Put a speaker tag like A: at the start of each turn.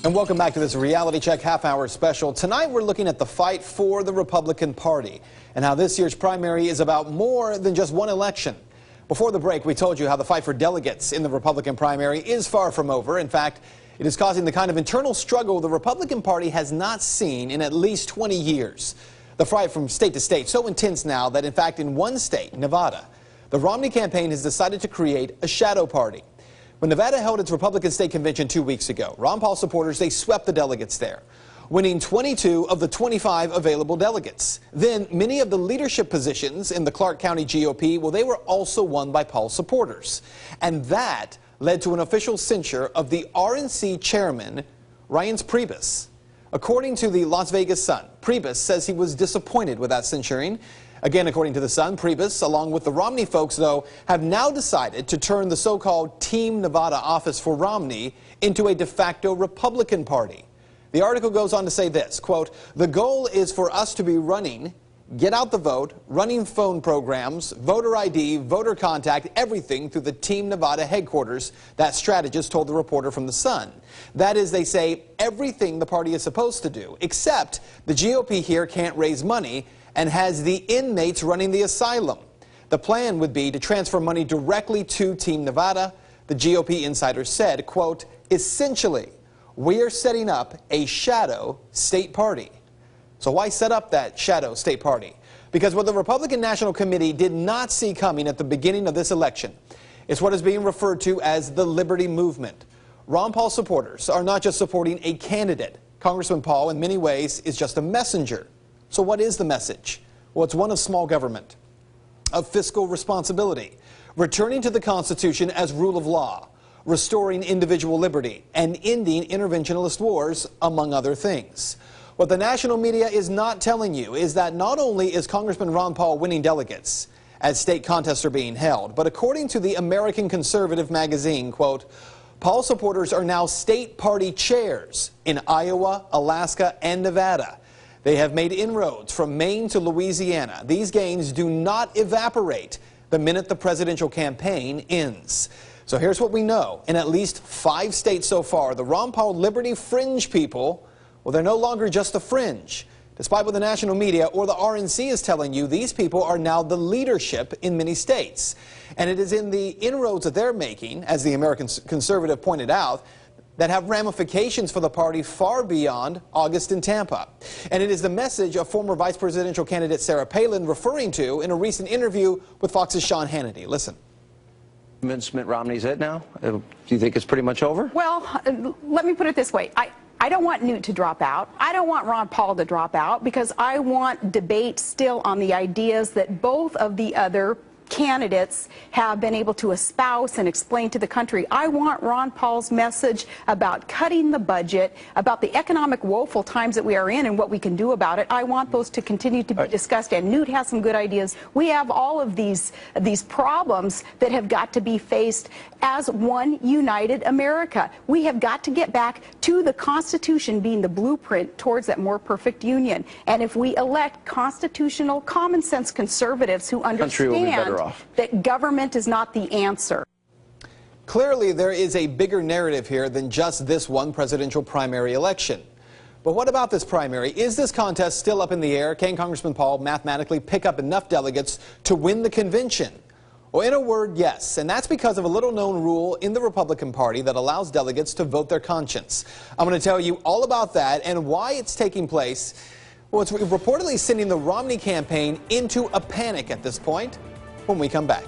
A: And welcome back to this Reality Check half-hour special. Tonight we're looking at the fight for the Republican Party and how this year's primary is about more than just one election. Before the break, we told you how the fight for delegates in the Republican primary is far from over. In fact, it is causing the kind of internal struggle the Republican Party has not seen in at least 20 years. The fight from state to state so intense now that, in fact, in one state, Nevada, the Romney campaign has decided to create a shadow party. When Nevada held its Republican state convention 2 weeks ago, Ron Paul supporters, they swept the delegates there, winning 22 of the 25 available delegates. Then many of the leadership positions in the Clark County GOP, well, they were also won by Paul supporters. And that led to an official censure of the RNC chairman, Reince Priebus. According to the Las Vegas Sun, Priebus says he was disappointed with that censuring. Again, according to the Sun, Priebus, along with the Romney folks, though, have now decided to turn the so-called Team Nevada office for Romney into a de facto Republican Party. The article goes on to say this, quote, "The goal is for us to be running, get out the vote, running phone programs, voter ID, voter contact, everything through the Team Nevada headquarters," that strategist told the reporter from the Sun. That is, they say, everything the party is supposed to do, except the GOP here can't raise money and has the inmates running the asylum. The plan would be to transfer money directly to Team Nevada. The GOP insider said, quote, "Essentially, we are setting up a shadow state party." So why set up that shadow state party? Because what the Republican National Committee did not see coming at the beginning of this election is what is being referred to as the Liberty Movement. Ron Paul supporters are not just supporting a candidate. Congressman Paul, in many ways, is just a messenger. So what is the message? Well, it's one of small government, of fiscal responsibility, returning to the Constitution as rule of law, restoring individual liberty, and ending interventionist wars, among other things. What the national media is not telling you is that not only is Congressman Ron Paul winning delegates as state contests are being held, but according to the American Conservative magazine, quote, Paul supporters are now state party chairs in Iowa, Alaska, and Nevada. They have made inroads from Maine to Louisiana. These gains do not evaporate the minute the presidential campaign ends. So here's what we know. In at least 5 states so far, the Ron Paul Liberty fringe people, well, they're no longer just the fringe. Despite what the national media or the RNC is telling you, these people are now the leadership in many states. And it is in the inroads that they're making, as the American Conservative pointed out, that have ramifications for the party far beyond August in Tampa. And it is the message of former vice presidential candidate Sarah Palin referring to in a recent interview with Fox's Sean Hannity. Listen.
B: Mitt Romney's it now? Do you think it's pretty much over?
C: Well, let me put it this way. I don't want Newt to drop out. I don't want Ron Paul to drop out because I want debate still on the ideas that both of the other candidates have been able to espouse and explain to the country. I want Ron Paul's message about cutting the budget, about the economic woeful times that we are in and what we can do about it. I want those to continue to be discussed, and Newt has some good ideas. We have all of these problems that have got to be faced as one united America. We have got to get back to the Constitution being the blueprint towards that more perfect union. And if we elect constitutional, common sense conservatives who understand that government is not the answer.
A: Clearly, there is a bigger narrative here than just this one presidential primary election. But what about this primary? Is this contest still up in the air? Can Congressman Paul mathematically pick up enough delegates to win the convention? Well, in a word, yes. And that's because of a little-known rule in the Republican Party that allows delegates to vote their conscience. I'm going to tell you all about that and why it's taking place. Well, it's reportedly sending the Romney campaign into a panic at this point when we come back.